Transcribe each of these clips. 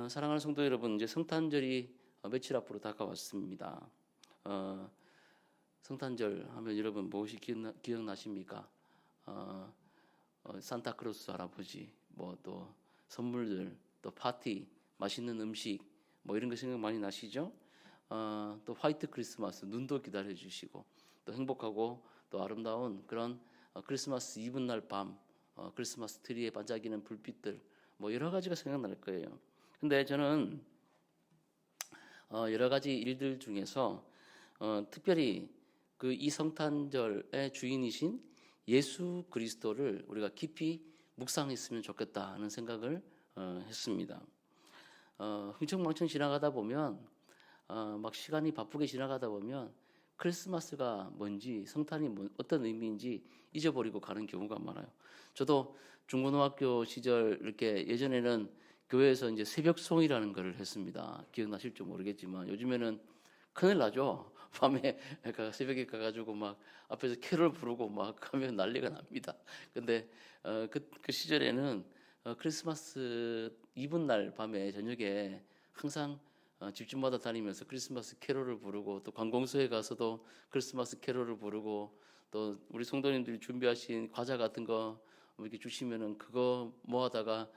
사랑하는 성도 여러분, 이제 성탄절이 며칠 앞으로 다가왔습니다. 성탄절 하면 여러분 무엇이 기억나십니까? 산타크로스 할아버지, 뭐 또 선물들, 또 파티, 맛있는 음식, 뭐 이런 거 생각 많이 나시죠? 또 화이트 크리스마스, 눈도 기다려주시고, 또 행복하고 또 아름다운 그런 크리스마스 이브날 밤, 크리스마스 트리에 반짝이는 불빛들, 뭐 여러 가지가 생각날 거예요. 근데 저는 여러 가지 일들 중에서 특별히 그 이 성탄절의 주인이신 예수 그리스도를 우리가 깊이 묵상했으면 좋겠다 하는 생각을 했습니다. 흥청망청 지나가다 보면 막 시간이 바쁘게 지나가다 보면 크리스마스가 뭔지 성탄이 어떤 의미인지 잊어버리고 가는 경우가 많아요. 저도 중고등학교 시절 이렇게 예전에는 교회에서 이제 새벽송이라는 걸 했습니다. 기억나실지 모르겠지만 요즘에는 큰일 나죠. 밤에 새벽에 가가지고 막 앞에서 캐롤 부르고 막 하면 난리가 납니다. 근데 그 시절에는 크리스마스 이브날 밤에 저녁에 항상 집집마다 다니면서 크리스마스 캐롤을 부르고 또 관공서에 가서도 크리스마스 캐롤을 부르고 또 우리 성도님들이 준비하신 과자 같은 거 이렇게 주시면은 그거 모아다가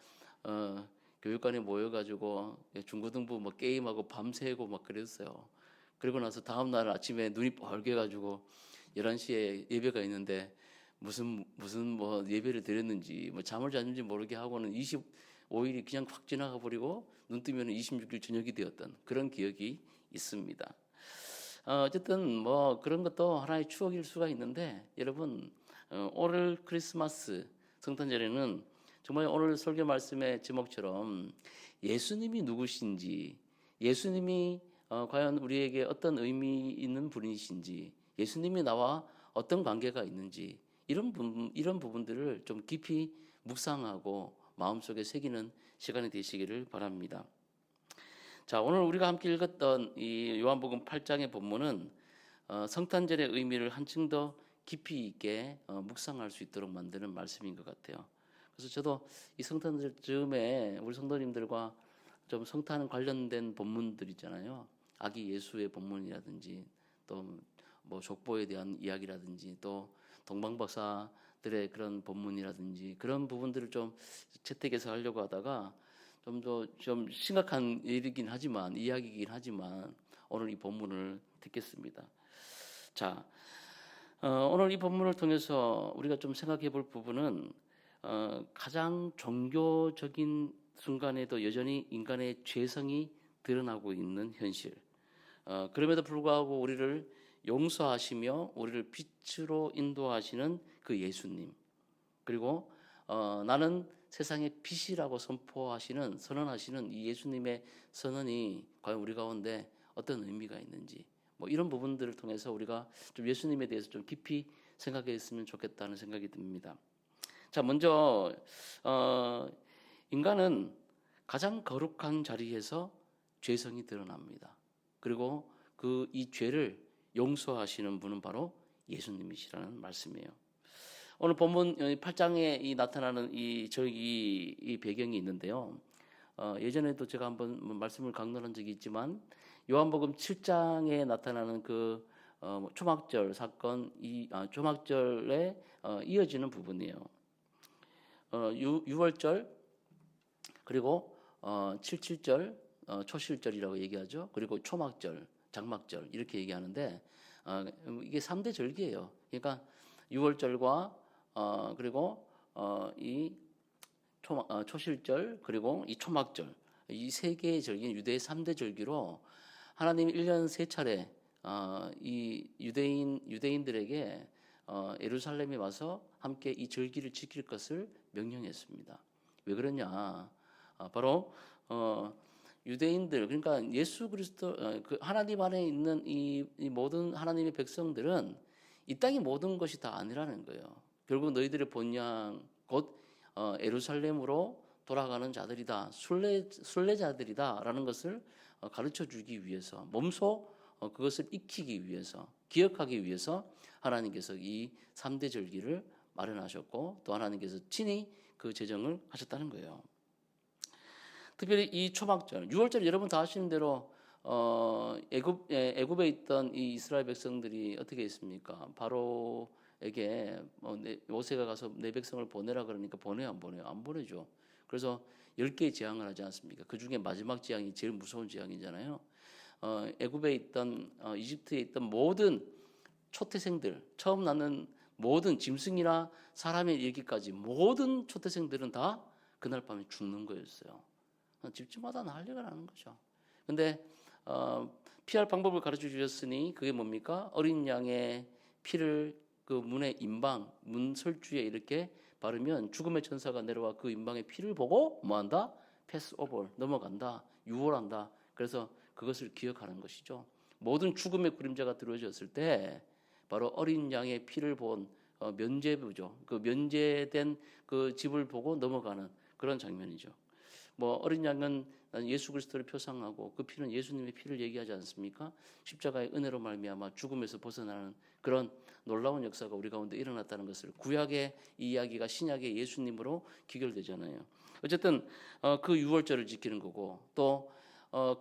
교육관에 모여가지고 중고등부 뭐 게임하고 밤새고 막 그랬어요. 그리고 나서 다음날 아침에 눈이 뻘개가지고 11시에 예배가 있는데 무슨 뭐 예배를 드렸는지 뭐 잠을 잤는지 모르게 하고는 25일이 그냥 확 지나가 버리고 눈 뜨면 26일 저녁이 되었던 그런 기억이 있습니다. 어쨌든 뭐 그런 것도 하나의 추억일 수가 있는데 여러분 오늘 크리스마스 성탄절에는 정말 오늘 설교 말씀의 제목처럼 예수님이 누구신지, 예수님이 과연 우리에게 어떤 의미 있는 분이신지, 예수님이 나와 어떤 관계가 있는지 이런 부분들을 좀 깊이 묵상하고 마음속에 새기는 시간이 되시기를 바랍니다. 자, 오늘 우리가 함께 읽었던 이 요한복음 8장의 본문은 성탄절의 의미를 한층 더 깊이 있게 묵상할 수 있도록 만드는 말씀인 것 같아요. 그래서 저도 이 성탄절 즈음에 우리 성도님들과 좀 성탄 관련된 본문들 있잖아요. 아기 예수의 본문이라든지 또 뭐 족보에 대한 이야기라든지 또 동방박사들의 그런 본문이라든지 그런 부분들을 좀 채택해서 하려고 하다가 좀 심각한 일이긴 하지만 이야기이긴 하지만 오늘 이 본문을 듣겠습니다. 자, 오늘 이 본문을 통해서 우리가 좀 생각해 볼 부분은 가장 종교적인 순간에도 여전히 인간의 죄성이 드러나고 있는 현실. 그럼에도 불구하고 우리를 용서하시며 우리를 빛으로 인도하시는 그 예수님. 그리고 나는 세상의 빛이라고 선언하시는 이 예수님의 선언이 과연 우리 가운데 어떤 의미가 있는지 뭐 이런 부분들을 통해서 우리가 좀 예수님에 대해서 좀 깊이 생각했으면 좋겠다는 생각이 듭니다. 자, 먼저 인간은 가장 거룩한 자리에서 죄성이 드러납니다. 그리고 이 죄를 용서하시는 분은 바로 예수님이시라는 말씀이에요. 오늘 본문 8장에 나타나는 이 배경이 있는데요. 예전에도 제가 한번 말씀을 강론한 적이 있지만 요한복음 7장에 나타나는 그 초막절 사건, 초막절에 이어지는 부분이에요. 6월절 그리고 77절 초실절이라고 얘기하죠. 그리고 초막절, 장막절 이렇게 얘기하는데 이게 3대 절기예요. 그러니까 6월절과 그리고 이 초실절 그리고 이 초막절 이 세 개의 절기는 유대의 3대 절기로 하나님이 1년 3차례 이 유대인들에게 예루살렘에 와서 함께 이 절기를 지킬 것을 명령했습니다. 왜 그러냐? 바로 유대인들 그러니까 예수 그리스도 그 하나님 안에 있는 이 모든 하나님의 백성들은 이 땅의 모든 것이 다 아니라는 거예요. 결국 너희들의 본향 곧 예루살렘으로 돌아가는 자들이다. 순례자들이다라는 것을 가르쳐 주기 위해서 몸소 그것을 익히기 위해서 기억하기 위해서 하나님께서 이 3대 절기를 마련하셨고 또 하나님께서 친히 그 제정을 하셨다는 거예요. 특별히 이 초막절, 6월절 여러분 다 아시는 대로 애굽에 있던 이 이스라엘 백성들이 어떻게 했습니까? 바로에게 모세가 가서 내 백성을 보내라 그러니까 보내요, 안 보내요? 안 보내죠. 그래서 10개의 재앙을 하지 않습니까? 그 중에 마지막 재앙이 제일 무서운 재앙이잖아요. 애굽에 있던 이집트에 있던 모든 초태생들, 처음 낳는 모든 짐승이나 사람의 이르기까지 모든 초태생들은 다 그날 밤에 죽는 거였어요. 집집마다 난리가 나는 거죠. 근데 피할 방법을 가르쳐 주셨으니 그게 뭡니까? 어린 양의 피를 그 문의 임방, 문 설주에 이렇게 바르면 죽음의 천사가 내려와 그 임방의 피를 보고 뭐한다? 패스 오버, 넘어간다, 유월한다. 그래서 그것을 기억하는 것이죠. 모든 죽음의 그림자가 들어졌을 때 바로 어린 양의 피를 본 면죄부죠. 그 면죄된 그 집을 보고 넘어가는 그런 장면이죠. 뭐 어린 양은 예수 그리스도를 표상하고 그 피는 예수님의 피를 얘기하지 않습니까? 십자가의 은혜로 말미암아 죽음에서 벗어나는 그런 놀라운 역사가 우리 가운데 일어났다는 것을 구약의 이 이야기가 신약의 예수님으로 귀결되잖아요. 어쨌든 그 유월절을 지키는 거고 또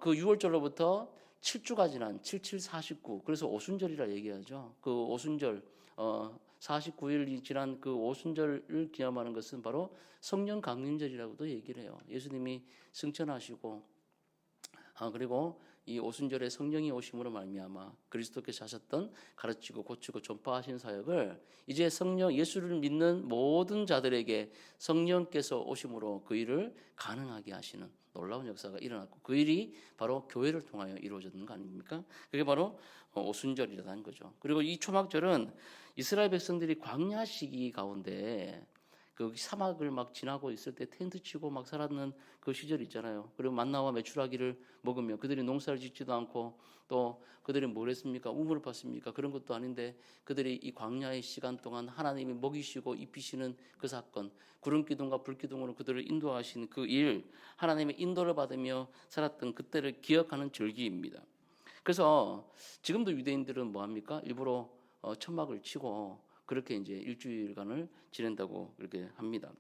그 유월절로부터 7주가 지난 7749 그래서 오순절이라 얘기하죠. 그 오순절 49일이 지난 그 오순절을 기념하는 것은 바로 성령 강림절이라고도 얘기를 해요. 예수님이 승천하시고 그리고 이 오순절에 성령이 오심으로 말미암아 그리스도께서 하셨던 가르치고 고치고 전파하신 사역을 이제 성령 예수를 믿는 모든 자들에게 성령께서 오심으로 그 일을 가능하게 하시는 놀라운 역사가 일어났고 그 일이 바로 교회를 통하여 이루어졌는 거 아닙니까? 그게 바로 오순절이라는 거죠. 그리고 이 초막절은 이스라엘 백성들이 광야 시기 가운데 그 사막을 막 지나고 있을 때 텐트 치고 막 살았는 그 시절 있잖아요. 그리고 만나와 메추라기를 먹으며 그들이 농사를 짓지도 않고 또 그들이 뭘 했습니까? 우물을 팠습니까? 그런 것도 아닌데 그들이 이 광야의 시간 동안 하나님이 먹이시고 입히시는 그 사건, 구름 기둥과 불 기둥으로 그들을 인도하신 그 일, 하나님의 인도를 받으며 살았던 그때를 기억하는 절기입니다. 그래서 지금도 유대인들은 뭐 합니까? 일부러 천막을 치고 그렇게 이제 일주일간을 지낸다고 그렇게 합니다.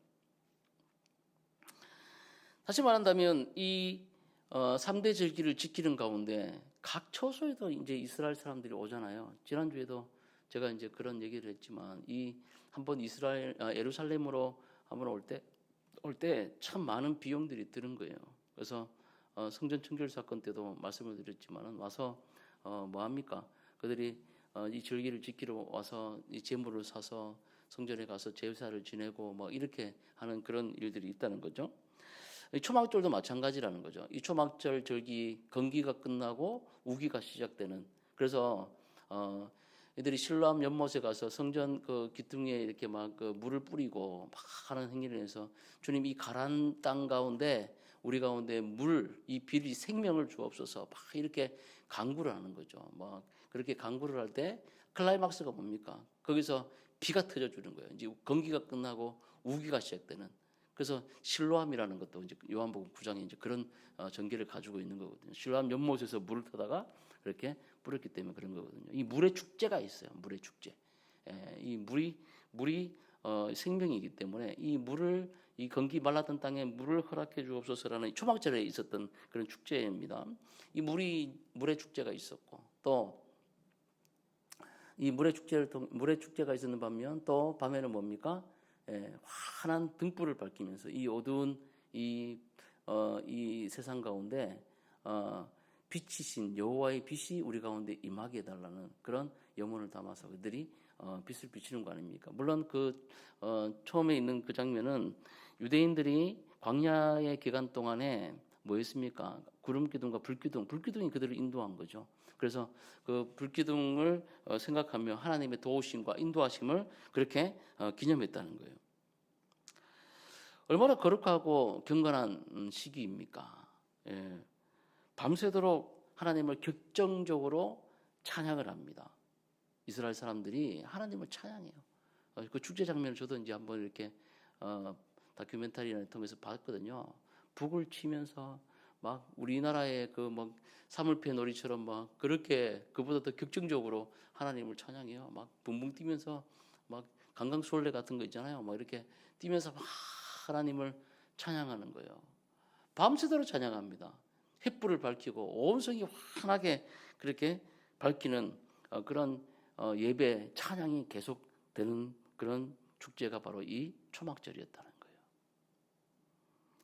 다시 말한다면 이 3대 절기를 지키는 가운데 각 처소에도 이제 이스라엘 사람들이 오잖아요. 지난주에도 제가 이제 그런 얘기를 했지만 이 한번 예루살렘으로 한번 올 때 참 많은 비용들이 드는 거예요. 그래서 성전 청결 사건 때도 말씀을 드렸지만은 와서 뭐 합니까? 그들이 이 절기를 지키러 와서 이 제물을 사서 성전에 가서 제사를 지내고 뭐 이렇게 하는 그런 일들이 있다는 거죠. 이 초막절도 마찬가지라는 거죠. 이 초막절 절기 건기가 끝나고 우기가 시작되는. 그래서 이들이 실로암 연못에 가서 성전 그 기둥에 이렇게 막 그 물을 뿌리고 막 하는 행위를 해서 주님 이 가란 땅 가운데 우리 가운데 이 비리 생명을 주옵소서 막 이렇게 간구를 하는 거죠. 막 그렇게 간구를 할 때 클라이막스가 뭡니까? 거기서 비가 터져 주는 거예요. 이제 건기가 끝나고 우기가 시작되는. 그래서 실로암이라는 것도 이제 요한복음 9장에 이제 그런 전개를 가지고 있는 거거든요. 실로암 연못에서 물을 타다가 그렇게 뿌렸기 때문에 그런 거거든요. 이 물의 축제가 있어요. 물의 축제. 이 물이 생명이기 때문에 이 건기 말랐던 땅에 물을 허락해 주옵소서라는 초막절에 있었던 그런 축제입니다. 이 물의 축제가 있었고 또 이 물의 축제가 있었는 반면 또 밤에는 뭡니까? 환한 등불을 밝히면서 이 어두운 이 세상 가운데 빛이신 여호와의 빛이 우리 가운데 임하게 해달라는 그런 염원을 담아서 그들이 빛을 비추는 거 아닙니까? 물론 그 처음에 있는 그 장면은 유대인들이 광야의 기간 동안에 뭐였습니까? 구름 기둥과 불기둥이 그들을 인도한 거죠. 그래서 그 불기둥을 생각하며 하나님의 도우심과 인도하심을 그렇게 기념했다는 거예요. 얼마나 거룩하고 경건한 시기입니까? 밤새도록 하나님을 격정적으로 찬양을 합니다. 이스라엘 사람들이 하나님을 찬양해요. 그 축제 장면을 저도 이제 한번 이렇게 다큐멘터리를 통해서 봤거든요. 북을 치면서 막 우리나라의 그 막 사물패 놀이처럼 막 그렇게 그보다 더 격정적으로 하나님을 찬양해요. 막 붕붕 뛰면서 막 강강수월래 같은 거 있잖아요. 막 이렇게 뛰면서 막 하나님을 찬양하는 거예요. 밤새도록 찬양합니다. 횃불을 밝히고 온 성이 환하게 그렇게 밝히는 그런 예배 찬양이 계속되는 그런 축제가 바로 이 초막절이었다는 거예요.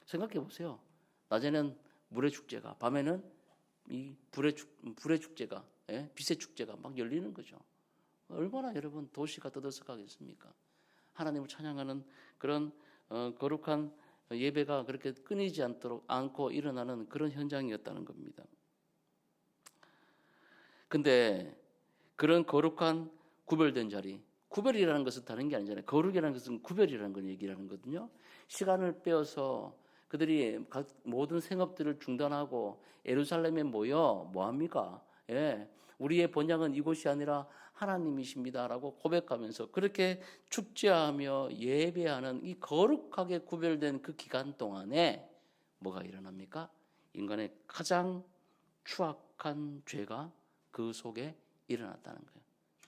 생각해 보세요. 낮에는 물의 축제가, 밤에는 이 불의 축제가, 빛의 축제가 막 열리는 거죠. 얼마나 여러분 도시가 떠들썩하겠습니까? 하나님을 찬양하는 그런 거룩한 예배가 그렇게 끊이지 않고 일어나는 그런 현장이었다는 겁니다. 근데 그런 거룩한 구별된 자리, 구별이라는 것은 다른 게 아니잖아요. 거룩이라는 것은 구별이라는 걸 얘기하는 거거든요. 시간을 빼어서 그들이 모든 생업들을 중단하고 예루살렘에 모여 뭐합니까? 우리의 본향은 이곳이 아니라 하나님이십니다라고 고백하면서 그렇게 축제하며 예배하는 이 거룩하게 구별된 그 기간 동안에 뭐가 일어납니까? 인간의 가장 추악한 죄가 그 속에 일어났다는 거예요.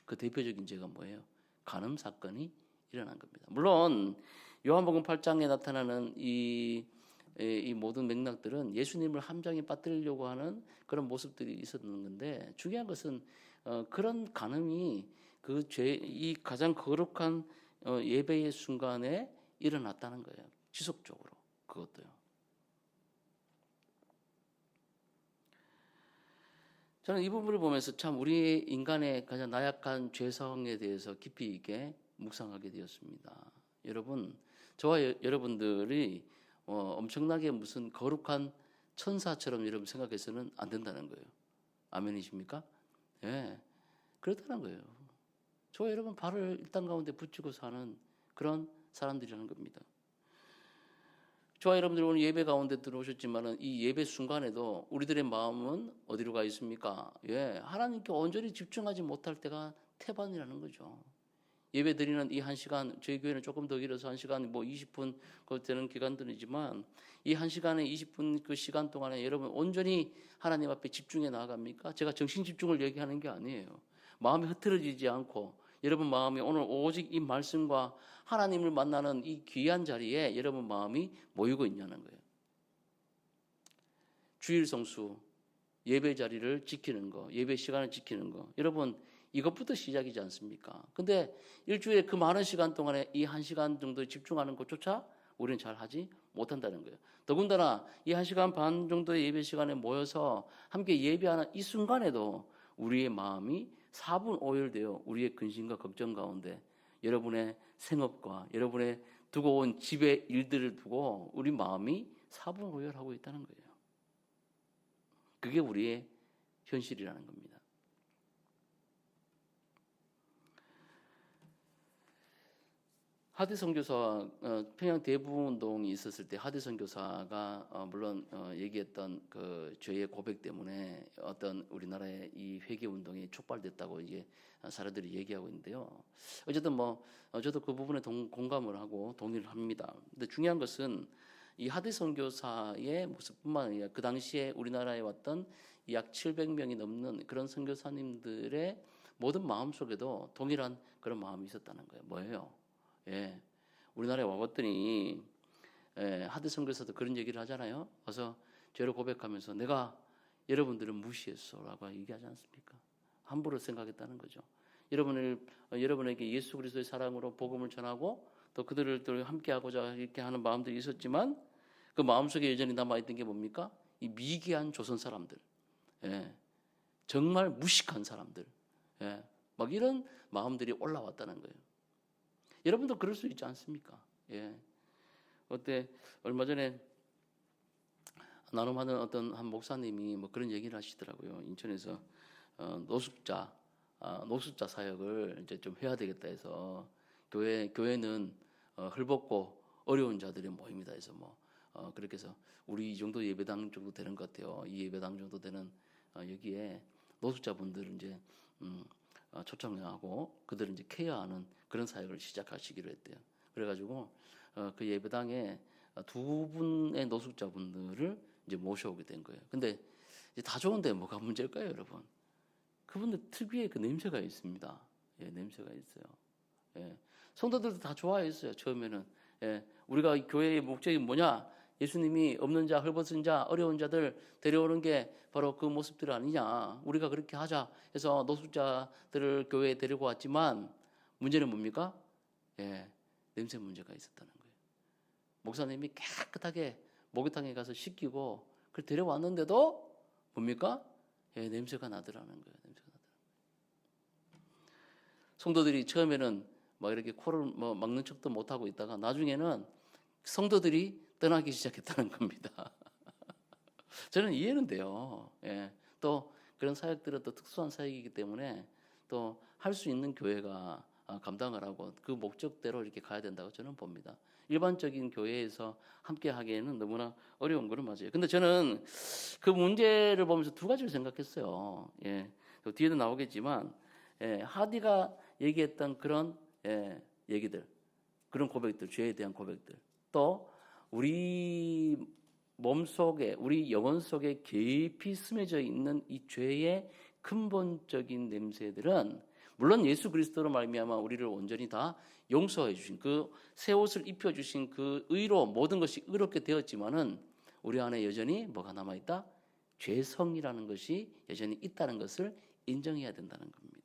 그 대표적인 죄가 뭐예요? 간음 사건이 일어난 겁니다. 물론 요한복음 8장에 나타나는 이 모든 맥락들은 예수님을 함정에 빠뜨리려고 하는 그런 모습들이 있었는 건데, 중요한 것은 그런 간음이 그 죄, 이 가장 거룩한 예배의 순간에 일어났다는 거예요. 지속적으로 그것도요. 저는 이 부분을 보면서 참 우리 인간의 가장 나약한 죄성에 대해서 깊이 있게 묵상하게 되었습니다. 여러분, 저와 여러분들이 엄청나게 무슨 거룩한 천사처럼 여러분 생각해서는 안 된다는 거예요. 아멘이십니까? 예, 그렇다는 거예요. 저와 여러분 발을 일단 가운데 붙이고 사는 그런 사람들이라는 겁니다. 저와 여러분들 오늘 예배 가운데 들어오셨지만은 이 예배 순간에도 우리들의 마음은 어디로 가 있습니까? 하나님께 온전히 집중하지 못할 때가 태반이라는 거죠. 예배 드리는 이 1시간, 저희 교회는 조금 더 길어서 1시간 20분 되는 기간들이지만 이 1시간에 20분 그 시간 동안에 여러분 온전히 하나님 앞에 집중해 나아갑니까? 제가 정신 집중을 얘기하는 게 아니에요. 마음이 흐트러지지 않고 여러분 마음이 오늘 오직 이 말씀과 하나님을 만나는 이 귀한 자리에 여러분 마음이 모이고 있냐는 거예요. 주일 성수, 예배 자리를 지키는 거, 예배 시간을 지키는 거. 여러분 이것부터 시작이지 않습니까? 근데 일주일에 그 많은 시간 동안에 이 1시간 정도에 집중하는 것조차 우리는 잘 하지 못한다는 거예요. 더군다나 이 1시간 반 정도의 예배 시간에 모여서 함께 예배하는 이 순간에도 우리의 마음이 4분 오열되어 우리의 근심과 걱정 가운데 여러분의 생업과 여러분의 두고 온 집의 일들을 두고 우리 마음이 4분 오열하고 있다는 거예요. 그게 우리의 현실이라는 겁니다. 하드 선교사 평양 대부운동이 있었을 때 하드 선교사가 물론 얘기했던 그 죄의 고백 때문에 어떤 우리나라의 이 회개 운동이 촉발됐다고 이제 사람들이 얘기하고 있는데요. 어쨌든 저도 그 부분에 공감을 하고 동의를 합니다. 근데 중요한 것은 이 하드 선교사의 모습뿐만 아니라 그 당시에 우리나라에 왔던 약 700명이 넘는 그런 선교사님들의 모든 마음 속에도 동일한 그런 마음이 있었다는 거예요. 뭐예요? 우리나라에 와봤더니 하드 선교사도 그런 얘기를 하잖아요. 와서 죄를 고백하면서 내가 여러분들을 무시했어라고 얘기하지 않습니까? 함부로 생각했다는 거죠. 여러분에게 예수 그리스도의 사랑으로 복음을 전하고 또 그들을 또 함께하고자 이렇게 하는 마음들이 있었지만 그 마음속에 여전히 남아있던 게 뭡니까? 이 미개한 조선 사람들, 정말 무식한 사람들, 막 이런 마음들이 올라왔다는 거예요. 여러분도 그럴 수 있지 않습니까? 얼마 전에 나눔하는 어떤 한 목사님이 그런 얘기를 하시더라고요. 인천에서 노숙자 사역을 이제 좀 해야 되겠다 해서 교회는 헐벗고 어려운 자들의 모임이다 해서 그렇게 해서 우리 이 정도 예배당 정도 되는 것 같아요. 이 예배당 정도 되는 여기에 노숙자분들을 이제 초청하고 그들을 이제 케어하는 그런 사역을 시작하시기로 했대요. 그래가지고 그 예배당에 2분의 노숙자분들을 이제 모셔오게 된 거예요. 근데 이제 다 좋은데 뭐가 문제일까요, 여러분? 그분들 특유의 그 냄새가 있습니다. 냄새가 있어요. 성도들도 다 좋아했어요. 처음에는 우리가 교회의 목적이 뭐냐? 예수님이 없는 자, 헐벗은 자, 어려운 자들 데려오는 게 바로 그 모습들 아니냐. 우리가 그렇게 하자 해서 노숙자들을 교회에 데리고 왔지만 문제는 뭡니까? 예, 냄새 문제가 있었다는 거예요. 목사님이 깨끗하게 목욕탕에 가서 씻기고 그걸 데려왔는데도 뭡니까? 예, 냄새가 나더라는 거예요. 냄새가 나더라는 거예요. 성도들이 처음에는 막 이렇게 코를 뭐 막는 척도 못하고 있다가 나중에는 성도들이 떠나기 시작했다는 겁니다. 저는 이해는 돼요. 예. 또 그런 사역들은 또 특수한 사역이기 때문에 또 할 수 있는 교회가 감당을 하고 그 목적대로 이렇게 가야 된다고 저는 봅니다. 일반적인 교회에서 함께 하기에는 너무나 어려운 거는 맞아요. 근데 저는 그 문제를 보면서 두 가지를 생각했어요. 예. 뒤에도 나오겠지만, 예. 하디가 얘기했던 그런, 예. 얘기들, 그런 고백들, 죄에 대한 고백들, 또 우리 몸 속에, 우리 영혼 속에 깊이 스며져 있는 이 죄의 근본적인 냄새들은 물론 예수 그리스도로 말미암아 우리를 온전히 다 용서해 주신 그 새 옷을 입혀 주신 그 의로 모든 것이 의롭게 되었지만은 우리 안에 여전히 뭐가 남아 있다? 죄성이라는 것이 여전히 있다는 것을 인정해야 된다는 겁니다.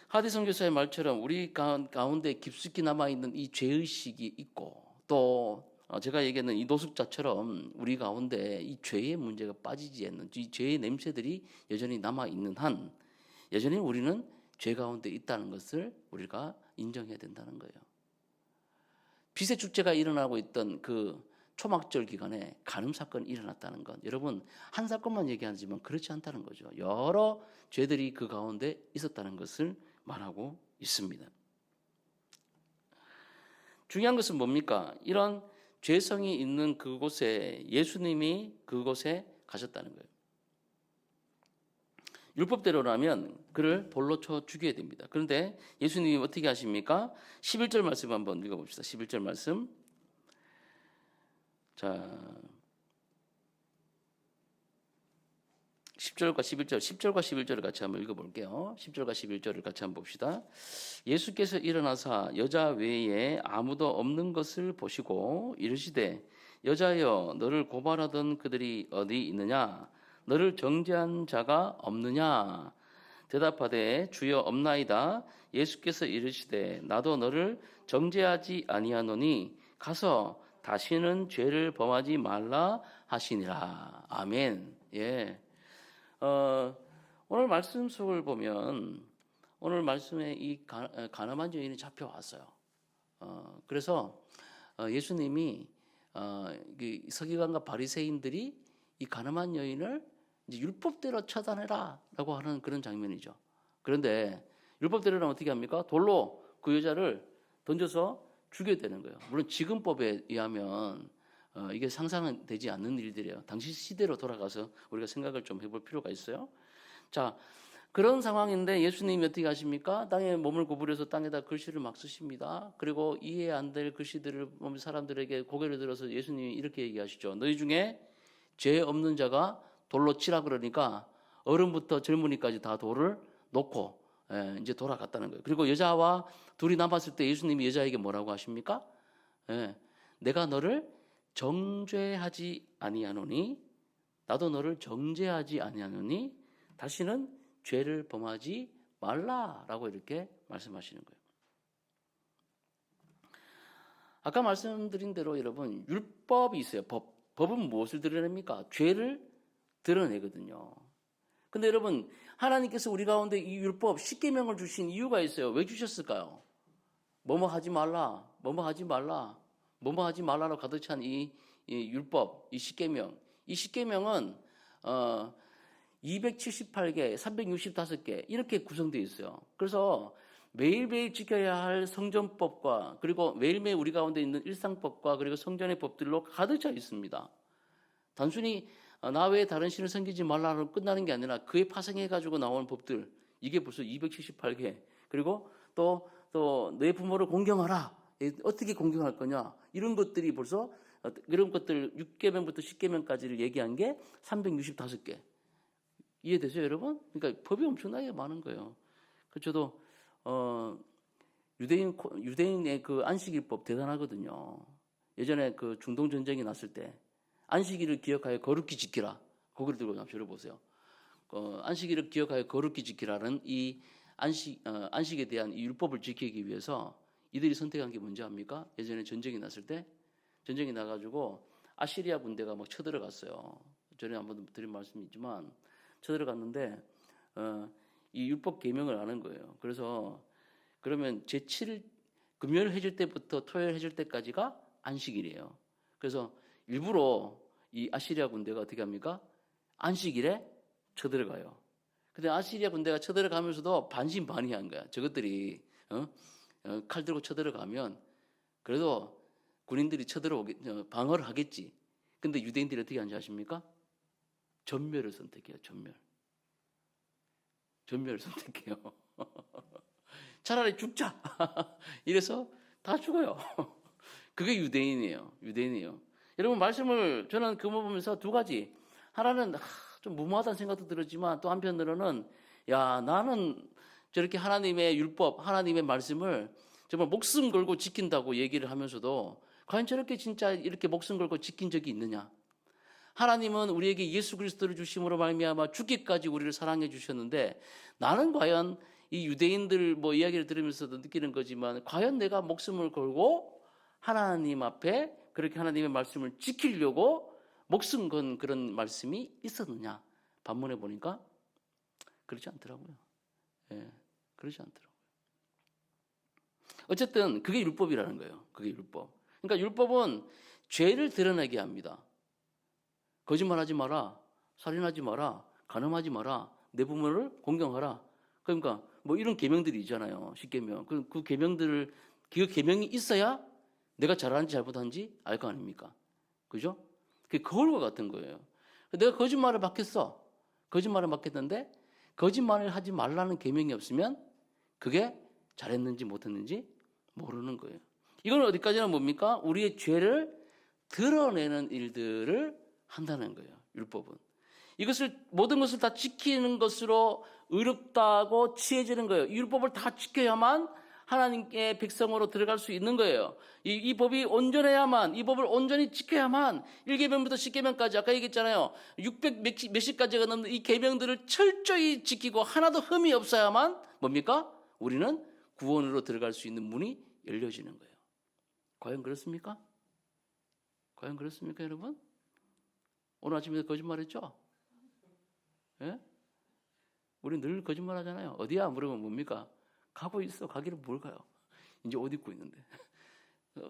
하디 선교사의 말처럼 우리 가운데 깊숙이 남아 있는 이 죄의식이 있고 또 제가 얘기했는 이 노숙자처럼 우리 가운데 이 죄의 문제가 빠지지 않는 이 죄의 냄새들이 여전히 남아 있는 한 여전히 우리는 죄 가운데 있다는 것을 우리가 인정해야 된다는 거예요. 빚의 축제가 일어나고 있던 그 초막절 기간에 간음 사건이 일어났다는 건 여러분 한 사건만 얘기하지만 그렇지 않다는 거죠. 여러 죄들이 그 가운데 있었다는 것을 말하고 있습니다. 중요한 것은 뭡니까? 이런 죄성이 있는 그곳에 예수님이 그곳에 가셨다는 거예요. 율법대로라면 그를 돌로 쳐 죽여야 됩니다. 그런데 예수님이 어떻게 하십니까? 11절 말씀 한번 읽어봅시다. 11절 말씀. 자, 10절과 11절, 10절과 11절을 같이 한번 읽어볼게요. 10절과 11절을 같이 한번 봅시다. 예수께서 일어나사 여자 외에 아무도 없는 것을 보시고 이르시되 여자여 너를 고발하던 그들이 어디 있느냐? 너를 정죄한 자가 없느냐? 대답하되 주여 없나이다. 예수께서 이르시되 나도 너를 정죄하지 아니하노니 가서 다시는 죄를 범하지 말라 하시니라. 아멘. 예. 오늘 말씀 속을 보면 오늘 말씀에 이 가늠한 여인이 잡혀왔어요. 그래서 예수님이 서기관과 바리새인들이 이 가늠한 여인을 이제 율법대로 처단해라라고 하는 그런 장면이죠. 그런데 율법대로는 어떻게 합니까? 돌로 그 여자를 던져서 죽여야 되는 거예요. 물론 지금법에 의하면 이게 상상은 되지 않는 일들이에요. 당시 시대로 돌아가서 우리가 생각을 좀 해볼 필요가 있어요. 자, 그런 상황인데 예수님이 어떻게 하십니까? 땅에 몸을 구부려서 땅에다 글씨를 막 쓰십니다. 그리고 이해 안 될 글씨들을 보면 사람들에게 고개를 들어서 예수님이 이렇게 얘기하시죠. 너희 중에 죄 없는 자가 돌로 치라 그러니까 어른부터 젊은이까지 다 돌을 놓고 이제 돌아갔다는 거예요. 그리고 여자와 둘이 남았을 때 예수님이 여자에게 뭐라고 하십니까? 내가 너를 정죄하지 아니하노니 나도 너를 정죄하지 아니하노니 다시는 죄를 범하지 말라라고 이렇게 말씀하시는 거예요. 아까 말씀드린 대로 여러분 율법이 있어요. 법은 무엇을 드러냅니까? 죄를 드러내거든요. 근데 여러분 하나님께서 우리 가운데 이 율법 10계명을 주신 이유가 있어요. 왜 주셨을까요? 뭐뭐 하지 말라, 뭐뭐 하지 말라, 뭐뭐 하지 말라로 가득 찬 이 율법, 이 10계명. 이 10계명은 278개, 365개 이렇게 구성되어 있어요. 그래서 매일매일 지켜야 할 성전법과 그리고 매일매일 우리 가운데 있는 일상법과 그리고 성전의 법들로 가득 차 있습니다. 단순히 나 외에 다른 신을 섬기지 말라로 끝나는 게 아니라 그에 파생해가지고 나오는 법들 이게 벌써 278개 그리고 또 내 부모를 공경하라 어떻게 공경할 거냐 이런 것들이 벌써 이런 것들 6계명부터 10계명까지를 얘기한 게 365개 이해되세요 여러분? 그러니까 법이 엄청나게 많은 거예요. 저도 유대인의 그 안식일법 대단하거든요. 예전에 그 중동 전쟁이 났을 때 안식일을 기억하여 거룩히 지키라. 거기를 들고 한번 들어보세요. 안식일을 기억하여 거룩히 지키라는 이 안식에 대한 이 율법을 지키기 위해서 이들이 선택한 게 뭔지 압니까? 예전에 전쟁이 났을 때 전쟁이 나가지고 아시리아 군대가 막 쳐들어갔어요. 전에 한번 드린 말씀이 있지만 쳐들어갔는데 이 율법 계명을 아는 거예요. 그래서 그러면 제7일 금요일 해질 때부터 토요일 해질 때까지가 안식일이에요. 그래서 일부러 이 아시리아 군대가 어떻게 합니까? 안식일에 쳐들어가요. 근데 아시리아 군대가 쳐들어가면서도 반신반의한 거야. 저것들이 칼 들고 쳐들어가면 그래도 군인들이 방어를 하겠지. 근데 유대인들이 어떻게 하는지 아십니까? 전멸을 선택해요. 전멸을 선택해요. 차라리 죽자. 이래서 다 죽어요. 그게 유대인이에요. 여러분 말씀을 저는 그거 보면서 두 가지. 하나는 좀 무모하다는 생각도 들었지만 또 한편으로는 야 나는 저렇게 하나님의 율법, 하나님의 말씀을 정말 목숨 걸고 지킨다고 얘기를 하면서도 과연 저렇게 진짜 이렇게 목숨 걸고 지킨 적이 있느냐? 하나님은 우리에게 예수 그리스도를 주심으로 말미암아 죽기까지 우리를 사랑해 주셨는데 나는 과연 이 유대인들 뭐 이야기를 들으면서도 느끼는 거지만 과연 내가 목숨을 걸고 하나님 앞에 그렇게 하나님의 말씀을 지키려고 목숨 건 그런 말씀이 있었느냐? 반문해 보니까 그렇지 않더라고요. 예, 그렇지 않더라고요. 어쨌든 그게 율법이라는 거예요. 그게 율법. 그러니까 율법은 죄를 드러내게 합니다. 거짓말하지 마라, 살인하지 마라, 간음하지 마라, 내 부모를 공경하라. 그러니까 뭐 이런 계명들이 있잖아요. 10계명. 그 계명들을 그 계명이 있어야 내가 잘하는지 잘못하는지 알 거 아닙니까? 그죠? 그게 거울과 같은 거예요. 내가 거짓말을 막혔어. 거짓말을 막혔는데 거짓말을 하지 말라는 계명이 없으면 그게 잘했는지 못했는지 모르는 거예요. 이건 어디까지나 뭡니까? 우리의 죄를 드러내는 일들을 한다는 거예요. 율법은. 이것을 모든 것을 다 지키는 것으로 의롭다고 취해지는 거예요. 율법을 다 지켜야만 하나님의 백성으로 들어갈 수 있는 거예요. 이 법이 온전해야만, 이 법을 온전히 지켜야만 1계명부터 10계명까지 아까 얘기했잖아요. 600 몇십 가지가 넘는 이 계명들을 철저히 지키고 하나도 흠이 없어야만 뭡니까? 우리는 구원으로 들어갈 수 있는 문이 열려지는 거예요. 과연 그렇습니까? 과연 그렇습니까, 여러분? 오늘 아침에 거짓말했죠? 예? 우리 늘 거짓말하잖아요. 어디야? 물으면 뭡니까? 가고 있어. 가기를 뭘 가요? 이제 옷 입고 있는데.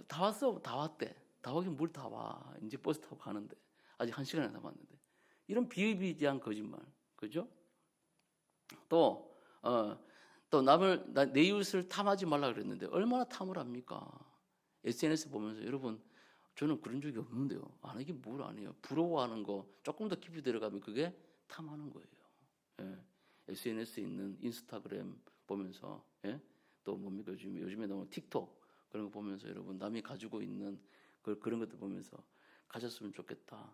다 왔어. 다 왔대. 다 오긴 뭘 다 와. 이제 버스 타고 가는데. 아직 1시간이나 남았는데. 이런 비일비재한 거짓말. 그죠? 또 내 이웃을 탐하지 말라 그랬는데 얼마나 탐을 합니까? SNS 보면서 여러분 저는 그런 적이 없는데요. 이게 뭘 아니에요. 부러워하는 거 조금 더 깊이 들어가면 그게 탐하는 거예요. 예. SNS에 있는 인스타그램 보면서 예? 또 뭡니까 요즘에 너무 틱톡 그런 거 보면서 여러분 남이 가지고 있는 그런 것들 보면서 가졌으면 좋겠다.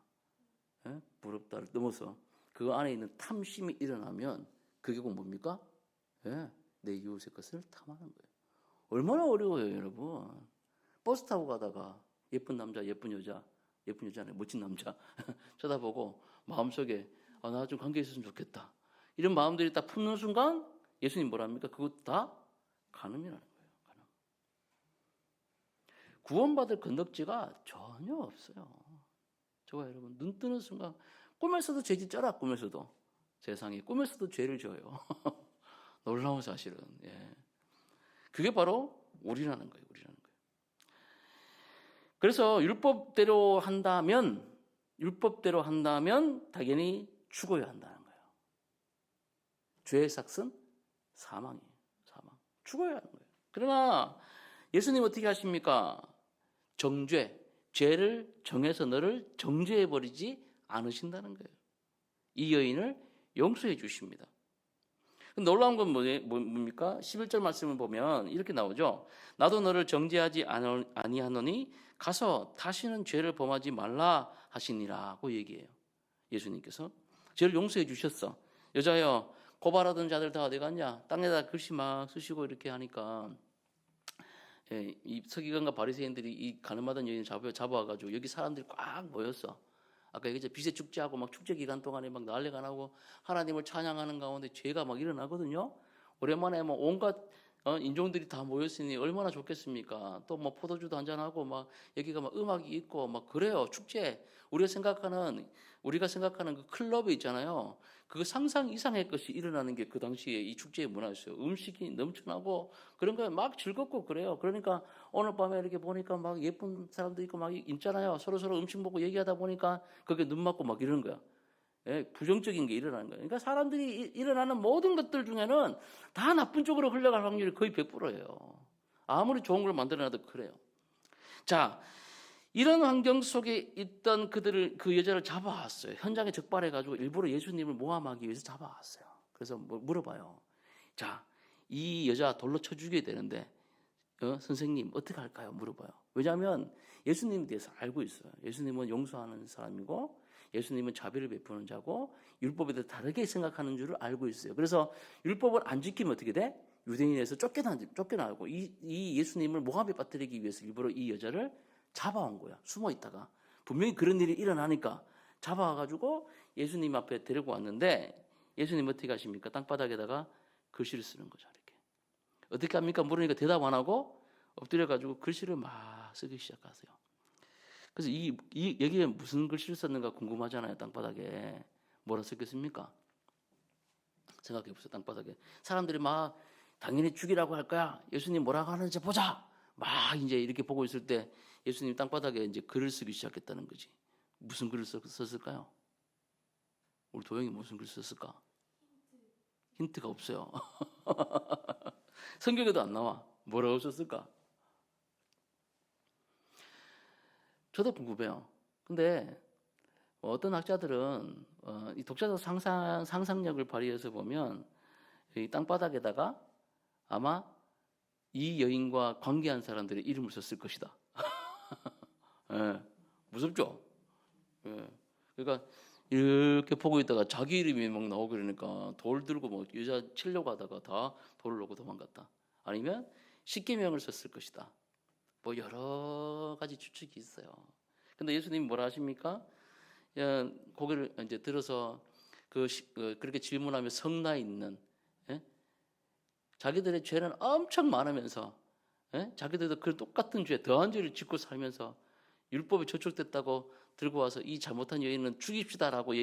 예? 부럽다를 넘어서 그 안에 있는 탐심이 일어나면 그게 곧 뭡니까? 예? 내 이웃의 것을 탐하는 거예요. 얼마나 어려워요, 여러분. 버스 타고 가다가 예쁜 남자, 예쁜 여자네, 멋진 남자 쳐다보고 마음속에 나 좀 관계 있었으면 좋겠다. 이런 마음들이 딱 품는 순간 예수님 뭐랍니까? 그것도 다 간음이라는 거예요. 간음. 구원받을 건덕지가 전혀 없어요. 저와 여러분 눈 뜨는 순간 꿈에서도 죄 짓잖아. 꿈에서도 세상에 꿈에서도 죄를 져요. 놀라운 사실은 예. 그게 바로 우리라는 거예요. 그래서 율법대로 한다면 당연히 죽어야 한다는 거예요. 죄의 삭은 사망이에요. 사망. 죽어야 하는 거예요. 그러나 예수님 어떻게 하십니까? 죄를 정해서 너를 정죄해버리지 않으신다는 거예요. 이 여인을 용서해 주십니다. 놀라운 건 뭡니까? 11절 말씀을 보면 이렇게 나오죠. 나도 너를 정죄하지 아니하노니 가서 다시는 죄를 범하지 말라 하시니라고 얘기해요. 예수님께서 죄를 용서해 주셨어. 여자여 고발하던 자들 다 어디 갔냐? 땅에다 글씨 막 쓰시고 이렇게 하니까 예, 이 서기관과 바리새인들이 이 가늠하던 여인을 잡아와가지고 여기 사람들이 꽉 모였어. 아까 얘기했죠. 빚의 축제하고 막 축제 기간 동안에 막 난리가 나고 하나님을 찬양하는 가운데 죄가 막 일어나거든요. 오랜만에 뭐 온갖 인종들이 다 모였으니 얼마나 좋겠습니까? 또 뭐 포도주도 한잔하고 막 여기가 막 음악이 있고 막 그래요. 축제. 우리가 생각하는 그 클럽이 있잖아요. 그 상상 이상의 것이 일어나는 게 그 당시에 이 축제의 문화였어요. 음식이 넘쳐나고 그런 거에 막 즐겁고 그래요. 그러니까 오늘 밤에 이렇게 보니까 막 예쁜 사람도 있고 막 있잖아요. 서로 음식 먹고 얘기하다 보니까 그게 눈 맞고 막 이러는 거야. 예, 부정적인 게 일어나는 거예요. 그러니까 사람들이 일어나는 모든 것들 중에는 다 나쁜 쪽으로 흘러갈 확률이 거의 100%예요. 아무리 좋은 걸 만들어놔도 그래요. 자, 이런 환경 속에 있던 그 여자를 잡아왔어요. 현장에 적발해가지고 일부러 예수님을 모함하기 위해서 잡아왔어요. 그래서 물어봐요. 자, 이 여자 돌로 쳐 죽여야 되는데 선생님 어떻게 할까요? 물어봐요. 왜냐하면 예수님에 대해서 알고 있어요. 예수님은 용서하는 사람이고 예수님은 자비를 베푸는 자고 율법에 대해 다르게 생각하는 줄을 알고 있어요. 그래서 율법을 안 지키면 어떻게 돼? 유대인에서 쫓겨나고 이 예수님을 모함에 빠뜨리기 위해서 일부러 이 여자를 잡아온 거야. 숨어 있다가 분명히 그런 일이 일어나니까 잡아와가지고 예수님 앞에 데리고 왔는데 예수님 어떻게 하십니까? 땅바닥에다가 글씨를 쓰는 거죠. 이렇게 어떻게 합니까? 물으니까 대답 안 하고 엎드려가지고 글씨를 막 쓰기 시작하세요. 그래서 여기에 무슨 글씨를 썼는가 궁금하잖아요. 땅바닥에 뭐라 썼겠습니까? 생각해 보세요. 땅바닥에 사람들이 막 당연히 죽이라고 할 거야. 예수님 뭐라고 하는지 보자. 막 이제 이렇게 보고 있을 때 예수님 땅바닥에 이제 글을 쓰기 시작했다는 거지. 무슨 글을 썼을까요? 우리 도영이 무슨 글을 썼을까? 힌트가 없어요. 성경에도 안 나와. 뭐라고 썼을까? 저도 궁금해요. 근데 어떤 학자들은 이 독자적 상상력을 발휘해서 보면 이 땅바닥에다가 아마 이 여인과 관계한 사람들의 이름을 썼을 것이다. 예, 무섭죠? 예, 그러니까 이렇게 보고 있다가 자기 이름이 막 나오고 그러니까 돌 들고 뭐 여자 치려고 하다가 다 돌을 놓고 도망갔다. 아니면 십계명을 썼을 것이다. 뭐 여러 가지 추측이 있어요. 근데 예수님이 뭐라 하십니까? 고개를 이제 들어서 그렇게 질문하며 성나 있는 자기들의 죄는 엄청 많으면서 자기들도 그 똑같은 죄, 더한 죄를 짓고 살면서 율법이 저촉됐다고 들고 와서 이 잘못한 여인은 죽입시다라고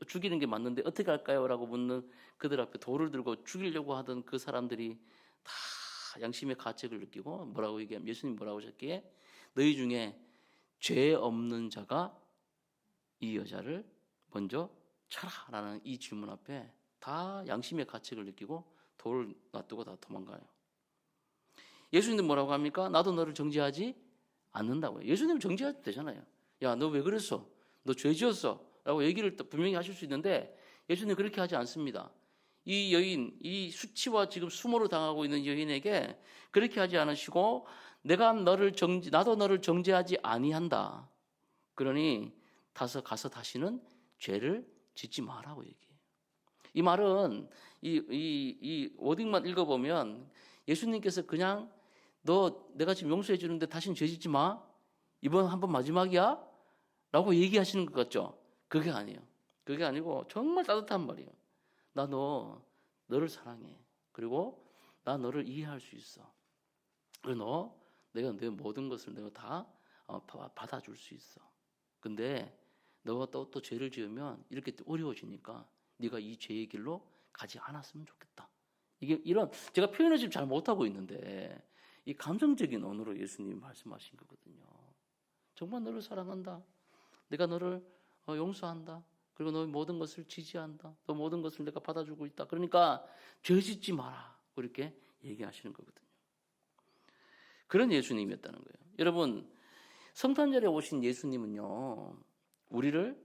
죽이는 게 맞는데 어떻게 할까요? 라고 묻는 그들 앞에 돌을 들고 죽이려고 하던 그 사람들이 다 양심의 가책을 느끼고 뭐라고 얘기하면 예수님 뭐라고 하셨기에 너희 중에 죄 없는 자가 이 여자를 먼저 쳐라라는 이 질문 앞에 다 양심의 가책을 느끼고 돌을 놔두고 다 도망가요. 예수님은 뭐라고 합니까? 나도 너를 정죄하지 않는다고요. 예수님 정죄해도 되잖아요. 야, 너 왜 그랬어? 너 죄 지었어? 라고 얘기를 분명히 하실 수 있는데 예수님 그렇게 하지 않습니다. 이 여인, 이 수치와 지금 수모를 당하고 있는 여인에게 그렇게 하지 않으시고 나도 너를 정죄하지 아니한다. 그러니 가서 다시는 죄를 짓지 마라고 얘기해요. 이 말은 이 워딩만 읽어보면 예수님께서 그냥 내가 지금 용서해 주는데 다시는 죄 짓지 마. 이번 한 번 마지막이야. 라고 얘기하시는 것 같죠? 그게 아니에요. 그게 아니고 정말 따뜻한 말이에요. 나 너를 사랑해. 그리고 나 너를 이해할 수 있어. 그리고 내가 내 모든 것을 내가 다 받아줄 수 있어. 근데 너가 또 죄를 지으면 이렇게 어려워지니까 네가 이 죄의 길로 가지 않았으면 좋겠다. 이런 제가 표현을 지금 잘 못하고 있는데 이 감성적인 언어로 예수님이 말씀하신 거거든요. 정말 너를 사랑한다. 내가 너를 용서한다. 그리고 너의 모든 것을 지지한다. 너 모든 것을 내가 받아주고 있다. 그러니까 죄 짓지 마라. 그렇게 얘기하시는 거거든요. 그런 예수님이었다는 거예요. 여러분, 성탄절에 오신 예수님은요, 우리를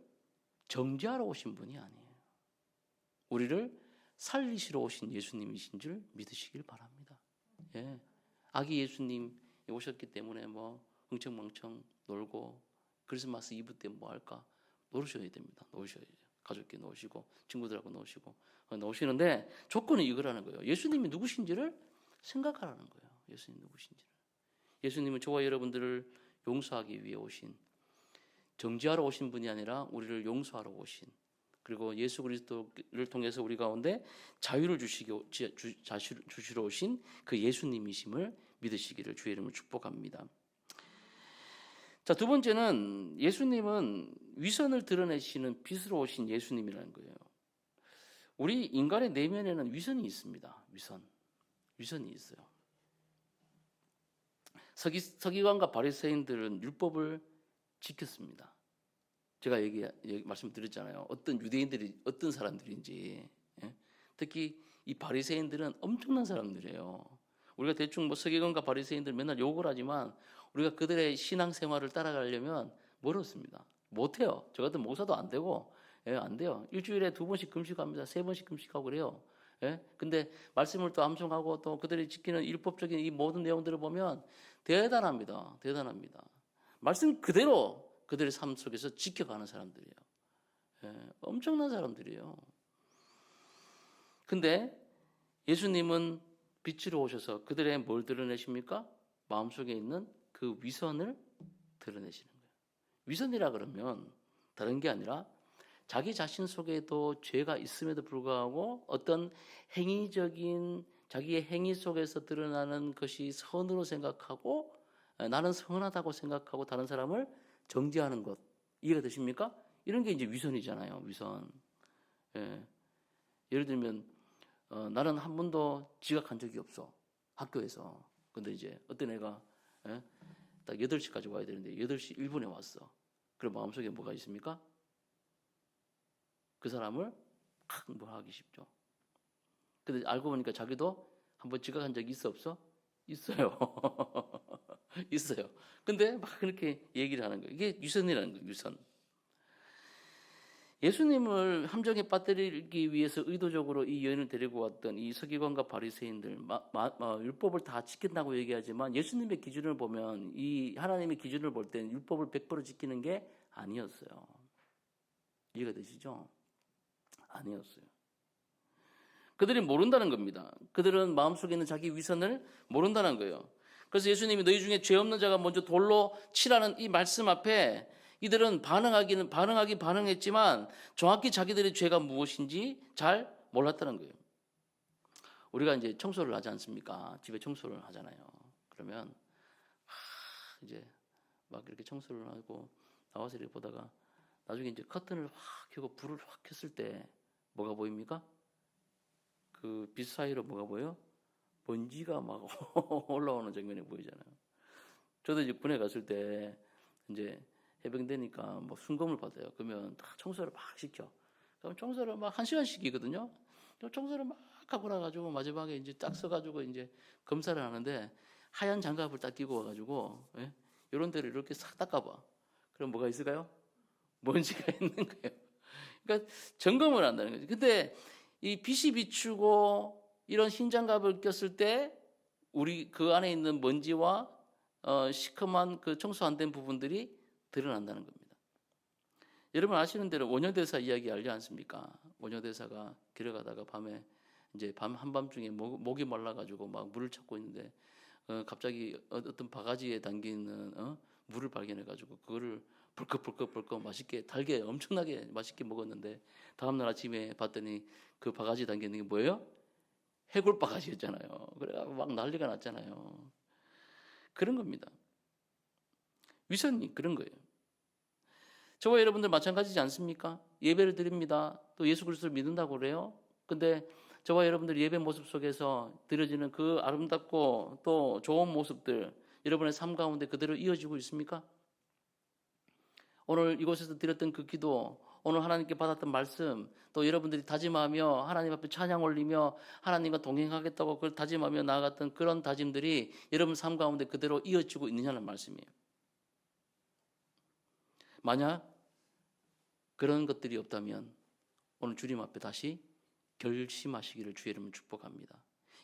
정죄하러 오신 분이 아니에요. 우리를 살리시러 오신 예수님이신 줄 믿으시길 바랍니다. 예. 아기 예수님 오셨기 때문에 뭐 흥청망청 놀고 크리스마스 이브 때 뭐 할까 놀으셔야 됩니다. 놀으셔야죠. 가족끼리 노시고 친구들하고 노시는데 조건이 이거라는 거예요. 예수님이 누구신지를 생각하라는 거예요. 예수님 누구신지를. 예수님은 저와 여러분들을 용서하기 위해 오신, 정죄하러 오신 분이 아니라 우리를 용서하러 오신, 그리고 예수 그리스도를 통해서 우리 가운데 자유를 주시러 오신 그 예수님이심을 믿으시기를 주의 이름으로 축복합니다. 자, 두 번째는 예수님은 위선을 드러내시는 빛으로 오신 예수님이라는 거예요. 우리 인간의 내면에는 위선이 있습니다. 위선이 있어요. 서기관과 바리새인들은 율법을 지켰습니다. 제가 말씀드렸잖아요. 어떤 유대인들이 어떤 사람들인지. 예? 특히 이 바리새인들은 엄청난 사람들이에요. 우리가 대충 뭐 서기관과 바리새인들 맨날 욕을 하지만 우리가 그들의 신앙생활을 따라가려면 멀었습니다. 못해요. 저 같은 목사도 안 되고, 예, 안 돼요. 일주일에 2번씩 금식합니다. 3번씩 금식하고 그래요. 예? 근데 말씀을 또 암송하고 또 그들이 지키는 율법적인 이 모든 내용들을 보면 대단합니다. 대단합니다. 말씀 그대로 그들의 삶 속에서 지켜가는 사람들이에요. 예, 엄청난 사람들이에요. 근데 예수님은 빛으로 오셔서 그들의 뭘 드러내십니까? 마음속에 있는 그 위선을 드러내시는 거예요. 위선이라 그러면 다른 게 아니라 자기 자신 속에도 죄가 있음에도 불구하고 어떤 행위적인 자기의 행위 속에서 드러나는 것이 선으로 생각하고 나는 선하다고 생각하고 다른 사람을 정죄하는 것. 이해가 되십니까? 이런 게 이제 위선이잖아요. 위선. 예. 예를 들면 나는 한 번도 지각한 적이 없어. 학교에서. 근데 이제 어떤 애가 딱 8시까지 와야 되는데 8시 1분에 왔어. 그럼 마음속에 뭐가 있습니까? 그 사람을 뭐 하기 쉽죠. 근데 알고 보니까 자기도 한번 지각한 적이 있어 없어? 있어요. 있어요. 근데 막 그렇게 얘기를 하는 거예요. 이게 위선이라는 거예요. 위선. 예수님을 함정에 빠뜨리기 위해서 의도적으로 이 여인을 데리고 왔던 이 서기관과 바리새인들 율법을 다 지킨다고 얘기하지만 예수님의 기준을 보면 이 하나님의 기준을 볼 때는 율법을 100% 지키는 게 아니었어요. 이해가 되시죠? 아니었어요. 그들이 모른다는 겁니다. 그들은 마음속에 있는 자기 위선을 모른다는 거예요. 그래서 예수님이 너희 중에 죄 없는 자가 먼저 돌로 치라는 이 말씀 앞에 이들은 반응했지만 정확히 자기들의 죄가 무엇인지 잘 몰랐다는 거예요. 우리가 이제 청소를 하지 않습니까? 집에 청소를 하잖아요. 그러면 이제 막 이렇게 청소를 하고 나와서 이렇게 보다가 나중에 이제 커튼을 확 켜고 불을 확 켰을 때 뭐가 보입니까? 그 빛 사이로 뭐가 보여? 먼지가 막 올라오는 장면이 보이잖아요. 저도 이제 군에 갔을 때 이제 해병대니까 뭐 순검을 받아요. 그러면 다 청소를 막 시켜. 그럼 청소를 막 1시간씩이거든요. 청소를 막 하고 나가지고 마지막에 이제 딱 써가지고 이제 검사를 하는데 하얀 장갑을 딱 끼고 와가지고 이런 데를 이렇게 싹 닦아봐. 그럼 뭐가 있을까요? 먼지가 있는 거예요. 그러니까 점검을 한다는 거죠. 근데 이 빛이 비추고 이런 흰 장갑을 꼈을 때 우리 그 안에 있는 먼지와 시커먼 그 청소 안 된 부분들이 드러난다는 겁니다. 여러분 아시는 대로 원효대사 이야기 알지 않습니까? 원효대사가 길을 가다가 밤에 이제 한밤중에 목이 말라가지고 막 물을 찾고 있는데 갑자기 어떤 바가지에 담기는 물을 발견해가지고 그거를 벌컥 맛있게 달게 엄청나게 맛있게 먹었는데 다음날 아침에 봤더니 그 바가지 담겨 있는 게 뭐예요? 해골 바가지였잖아요. 그래가지고 막 난리가 났잖아요. 그런 겁니다. 위선이 그런 거예요. 저와 여러분들 마찬가지지 않습니까? 예배를 드립니다. 또 예수 그리스도를 믿는다고 그래요. 근데 저와 여러분들 예배 모습 속에서 드려지는 그 아름답고 또 좋은 모습들 여러분의 삶 가운데 그대로 이어지고 있습니까? 오늘 이곳에서 드렸던 그 기도, 오늘 하나님께 받았던 말씀, 또 여러분들이 다짐하며 하나님 앞에 찬양 올리며 하나님과 동행하겠다고 그걸 다짐하며 나아갔던 그런 다짐들이 여러분 삶 가운데 그대로 이어지고 있느냐는 말씀이에요. 만약 그런 것들이 없다면 오늘 주님 앞에 다시 결심하시기를 주의 이름으로 축복합니다.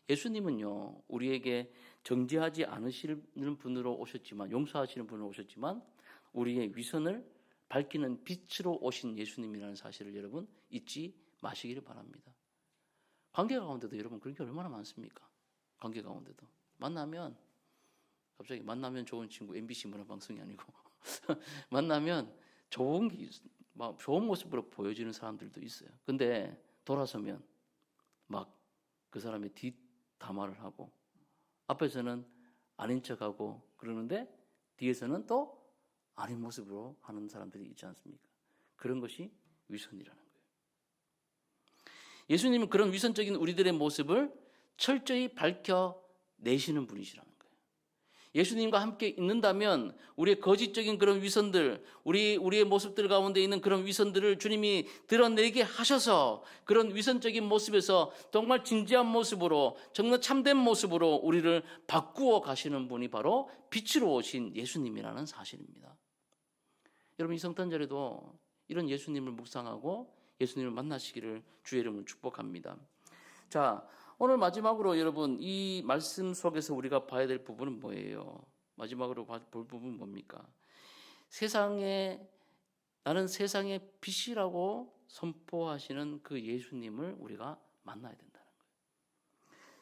예수님은요, 우리에게 정죄하지 않으시는 분으로 오셨지만, 용서하시는 분으로 오셨지만 우리의 위선을 밝히는 빛으로 오신 예수님이라는 사실을 여러분 잊지 마시기를 바랍니다. 관계 가운데도 여러분 그런 게 얼마나 많습니까? 관계 가운데도 만나면 갑자기 만나면 좋은 친구, MBC 문화방송이 아니고 만나면 좋은 막 좋은 모습으로 보여지는 사람들도 있어요. 근데 돌아서면 막 그 사람의 뒷담화를 하고 앞에서는 아닌 척하고 그러는데 뒤에서는 또 아닌 모습으로 하는 사람들이 있지 않습니까? 그런 것이 위선이라는 거예요. 예수님은 그런 위선적인 우리들의 모습을 철저히 밝혀내시는 분이시라는 거예요. 예수님과 함께 있는다면 우리의 거짓적인 그런 위선들, 우리의 모습들 가운데 있는 그런 위선들을 주님이 드러내게 하셔서 그런 위선적인 모습에서 정말 진지한 모습으로, 정말 참된 모습으로 우리를 바꾸어 가시는 분이 바로 빛으로 오신 예수님이라는 사실입니다. 여러분, 이 성탄절에도 이런 예수님을 묵상하고 예수님을 만나시기를 주의 이름으로 축복합니다. 자, 오늘 마지막으로 여러분 이 말씀 속에서 우리가 봐야 될 부분은 뭐예요? 마지막으로 볼 부분은 뭡니까? 나는 세상의 빛이라고 선포하시는 그 예수님을 우리가 만나야 된다는 거예요.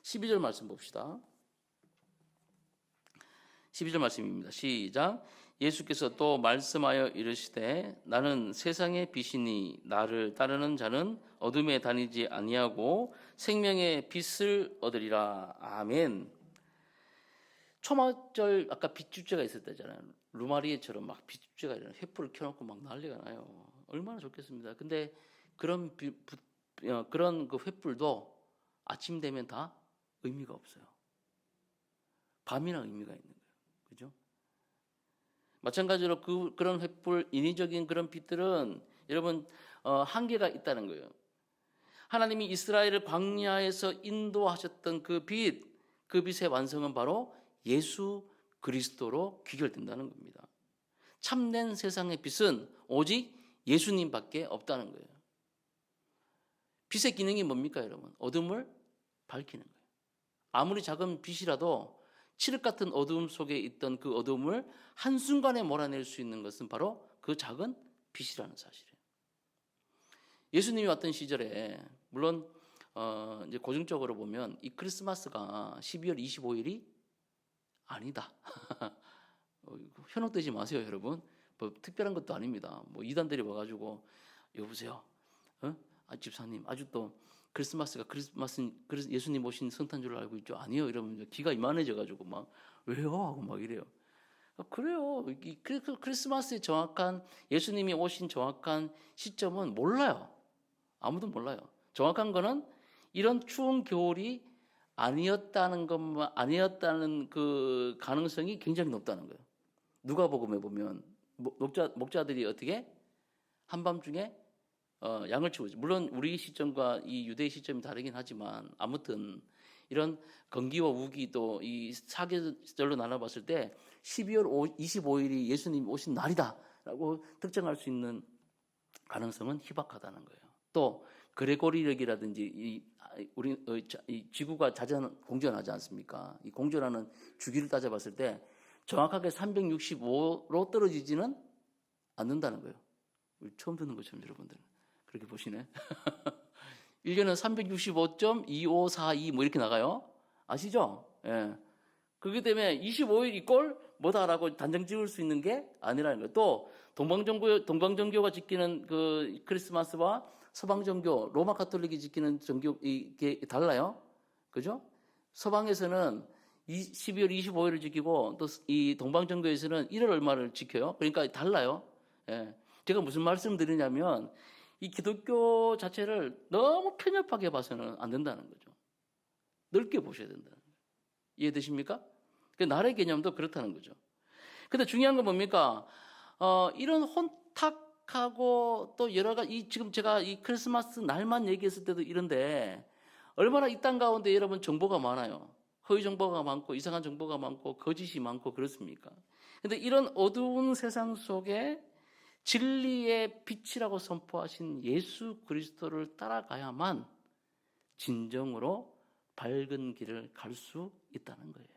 12절 말씀 봅시다. 12절 말씀입니다. 시작. 예수께서 또 말씀하여 이르시되 나는 세상의 빛이니 나를 따르는 자는 어둠에 다니지 아니하고 생명의 빛을 얻으리라. 아멘. 초막절 아까 빛축제가 있었다잖아요. 루마리에처럼 막 빛축제가 일어나 횃불을 켜놓고 막 난리가 나요. 얼마나 좋겠습니다. 근데 그런 그런 그 횃불도 아침 되면 다 의미가 없어요. 밤이나 의미가 있는 거예요. 그죠? 마찬가지로 그런 횃불, 인위적인 그런 빛들은 여러분 한계가 있다는 거예요. 하나님이 이스라엘을 광야에서 인도하셨던 그 빛의 완성은 바로 예수 그리스도로 귀결된다는 겁니다. 참된 세상의 빛은 오직 예수님밖에 없다는 거예요. 빛의 기능이 뭡니까, 여러분? 어둠을 밝히는 거예요. 아무리 작은 빛이라도 칠흑 같은 어둠 속에 있던 그 어둠을 한순간에 몰아낼 수 있는 것은 바로 그 작은 빛이라는 사실이에요. 예수님이 왔던 시절에 물론 이제 고정적으로 보면 이 크리스마스가 12월 25일이 아니다. 현혹되지 마세요, 여러분. 뭐 특별한 것도 아닙니다. 뭐 이단들이 와가지고 여보세요, 집사님 아직도 크리스마스가 예수님 오신 성탄 줄 알고 있죠? 아니요, 이러면 기가 이만해져가지고 막 왜요? 하고 막 이래요. 그래요. 크리스마스의 정확한 예수님이 오신 정확한 시점은 몰라요. 아무도 몰라요. 정확한 거는 이런 추운 겨울이 아니었다는 그 가능성이 굉장히 높다는 거예요. 누가복음에 보면 목자들이 어떻게 한밤중에 양을 치우죠. 물론 우리 시점과 이 유대의 시점이 다르긴 하지만 아무튼 이런 건기와 우기 또 이 사계절로 나눠봤을 때 12월 25일이 예수님 오신 날이다라고 특정할 수 있는 가능성은 희박하다는 거예요. 또 그레고리력이라든지 이 지구가 공전하지 않습니까? 이 공전하는 주기를 따져봤을 때 정확하게 365로 떨어지지는 않는다는 거예요. 처음 듣는 것처럼 여러분들 그렇게 보시네. 1년은 365.2542 뭐 이렇게 나가요. 아시죠? 예. 그렇기 때문에 25일 이꼴 뭐다라고 단정 지을 수 있는 게 아니라는 거예요. 또 동방정교가 지키는 그 크리스마스와 서방정교, 로마 카톨릭이 지키는 정교 이게 달라요. 그죠? 서방에서는 12월 25일을 지키고 또 이 동방정교에서는 1월 얼마를 지켜요. 그러니까 달라요. 예. 제가 무슨 말씀을 드리냐면 이 기독교 자체를 너무 편협하게 봐서는 안 된다는 거죠. 넓게 보셔야 된다는 거예요. 이해되십니까? 그 날의 개념도 그렇다는 거죠. 근데 중요한 건 뭡니까? 이런 혼탁하고 또 여러 가지 지금 제가 이 크리스마스 날만 얘기했을 때도 이런데 얼마나 이 땅 가운데 여러분 정보가 많아요. 허위 정보가 많고 이상한 정보가 많고 거짓이 많고 그렇습니까? 근데 이런 어두운 세상 속에 진리의 빛이라고 선포하신 예수 그리스도를 따라가야만 진정으로 밝은 길을 갈 수 있다는 거예요.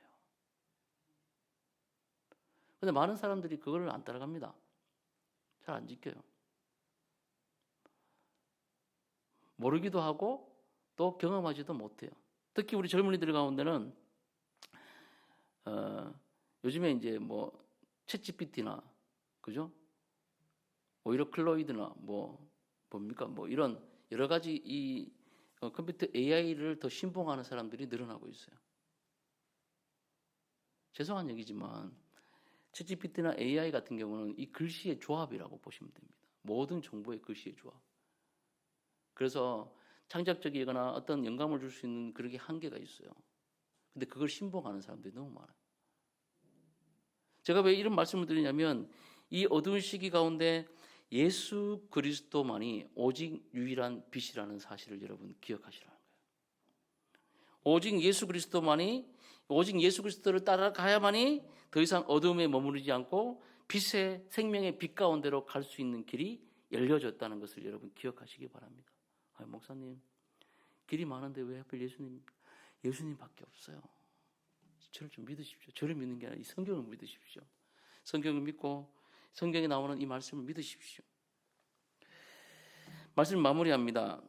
근데 많은 사람들이 그걸 안 따라갑니다. 잘 안 지켜요. 모르기도 하고 또 경험하지도 못해요. 특히 우리 젊은이들 가운데는 요즘에 이제 뭐 챗GPT나 그죠? 오히려 클로이드나 뭡니까? 뭐 이런 여러 가지 이 컴퓨터 AI를 더 신봉하는 사람들이 늘어나고 있어요. 죄송한 얘기지만 챗GPT나 AI 같은 경우는 이 글씨의 조합이라고 보시면 됩니다. 모든 정보의 글씨의 조합. 그래서 창작적이거나 어떤 영감을 줄 수 있는 그런 게 한계가 있어요. 근데 그걸 신봉하는 사람들이 너무 많아요. 제가 왜 이런 말씀을 드리냐면 이 어두운 시기 가운데 예수 그리스도만이 오직 유일한 빛이라는 사실을 여러분 기억하시라는 거예요. 오직 예수 그리스도만이, 오직 예수 그리스도를 따라가야만이 더 이상 어둠에 머무르지 않고 빛의 생명의 빛 가운데로 갈 수 있는 길이 열려졌다는 것을 여러분 기억하시기 바랍니다. 목사님, 길이 많은데 왜 하필 예수님밖에 없어요. 저를 좀 믿으십시오. 저를 믿는 게 아니라 이 성경을 믿으십시오. 성경을 믿고 성경에 나오는 이 말씀을 믿으십시오. 말씀 마무리합니다.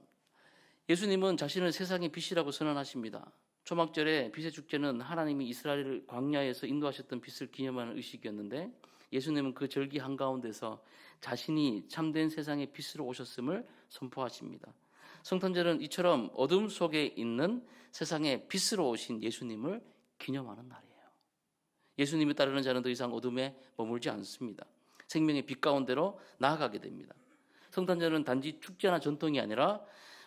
예수님은 자신을 세상의 빛이라고 선언하십니다. 초막절에 빛의 축제는 하나님이 이스라엘을 광야에서 인도하셨던 빛을 기념하는 의식이었는데 예수님은 그 절기 한가운데서 자신이 참된 세상의 빛으로 오셨음을 선포하십니다. 성탄절은 이처럼 어둠 속에 있는 세상의 빛으로 오신 예수님을 기념하는 날이에요. 예수님을 따르는 자는 더 이상 어둠에 머물지 않습니다. 생명의 빛 가운데로 나아가게 됩니다. 성탄절은 단지 축제나 전통이 아니라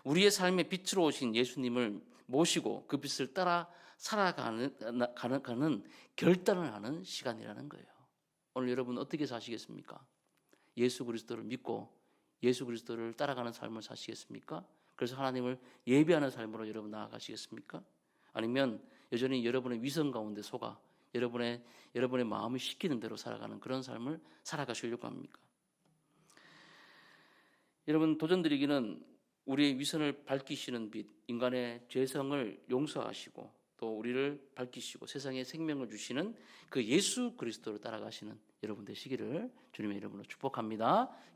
우리의 삶의 빛으로 오신 예수님을 모시고 그 빛을 따라 살아가는 결단을 하는 시간이라는 거예요. 오늘 여러분 어떻게 사시겠습니까? 예수 그리스도를 믿고 예수 그리스도를 따라가는 삶을 사시겠습니까? 그래서 하나님을 예배하는 삶으로 여러분 나아가시겠습니까? 아니면 여전히 여러분의 위선 가운데 속아 여러분의 마음을 시키는 대로 살아가는 그런 삶을 살아가시려고 합니까? 여러분 도전드리기는 우리의 위선을 밝히시는 빛, 인간의 죄성을 용서하시고 또 우리를 밝히시고 세상에 생명을 주시는 그 예수 그리스도를 따라가시는 여러분 되시기를 주님의 이름으로 축복합니다.